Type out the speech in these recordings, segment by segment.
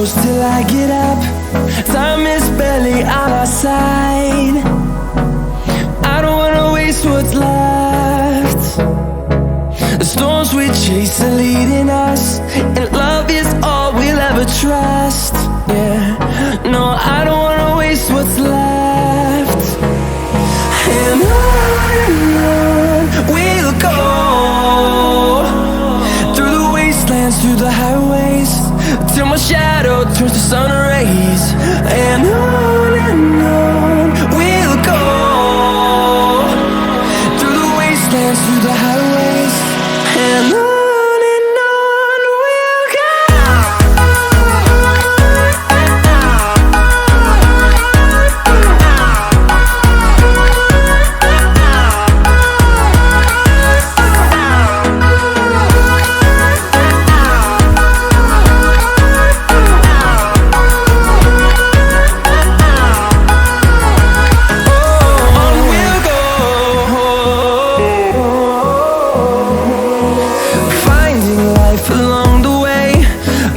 close till I get up. Time is barely on our side. I don't wanna waste what's left. The storms we chase are leading us, and love is all we'll ever trust. Yeah, no, I don't wanna waste what's left. And on we'll go, through the wastelands, through the highways, till my shadow turns to sun rays. And on we'll go, through the wastelands, through the highways, and on we'll go. Along the way,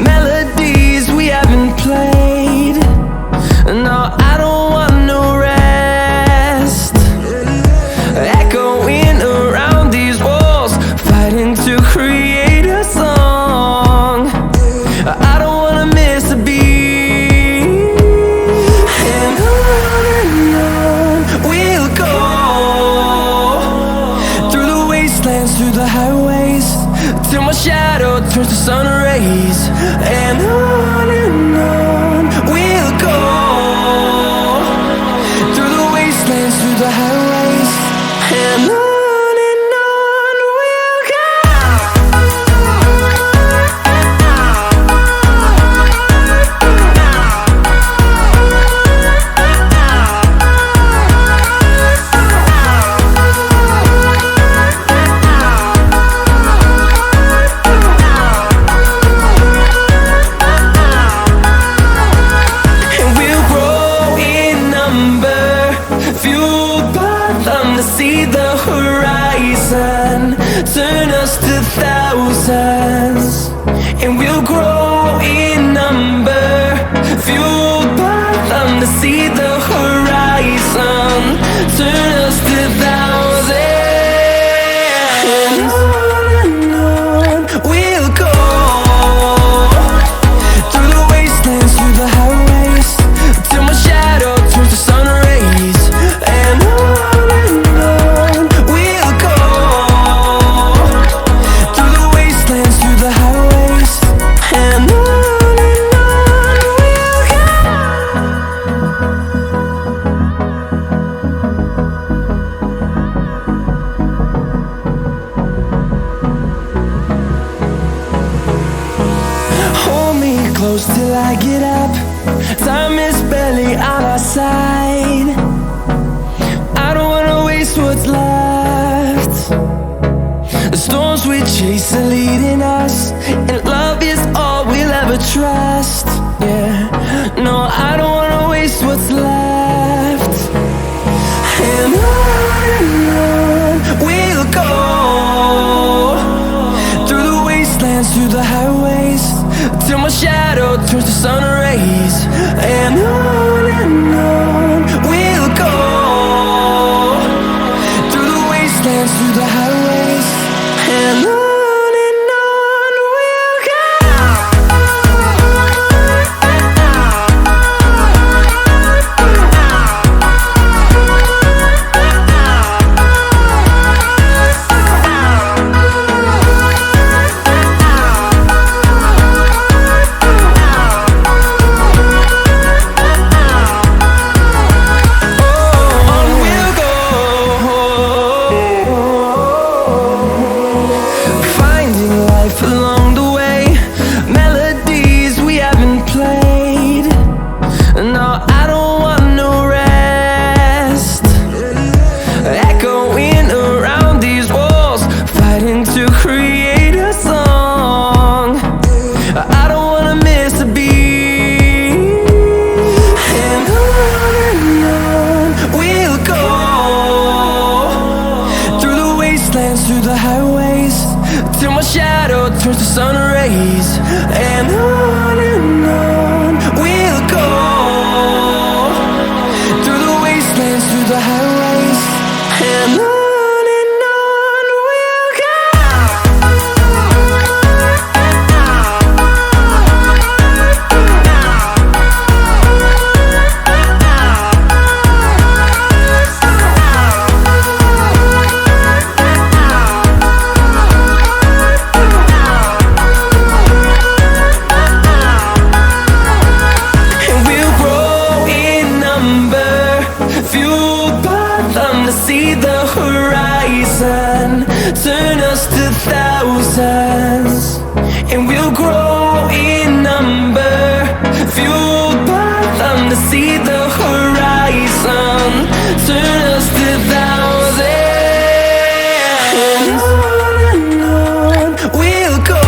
melodies we haven't played. No, I don't want no rest. Echoing around these walls, fighting to create a song. I don't wanna miss a beat. And on we'll go, through the wastelands, through the highways, till my shadow turns to sun rays. And on we'll go, through the wastelands, through the highways, and on we'll go. see the horizon, turn us to thousands, and we'll grow in number, fueled by them to see the horizon, turn us to thousands, and on we'll go,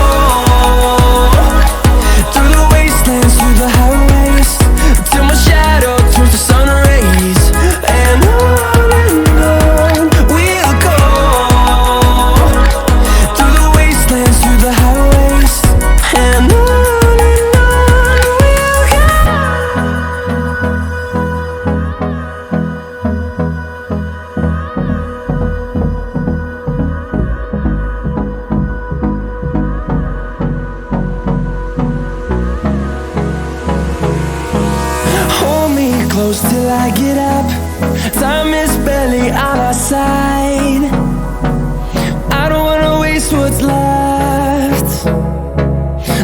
through the wastelands, through the highways, till my shadow turns to sun rays, and on we'll go, through the wastelands, through the highways, and on we'll go. Hold me close till I get up. Time is barely on our side. I don't wanna waste what's left.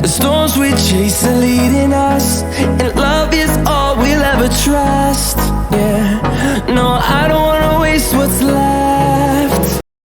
The storms we chase are leading us, and love is all we'll ever trust. Yeah, no, I don't wanna waste what's left.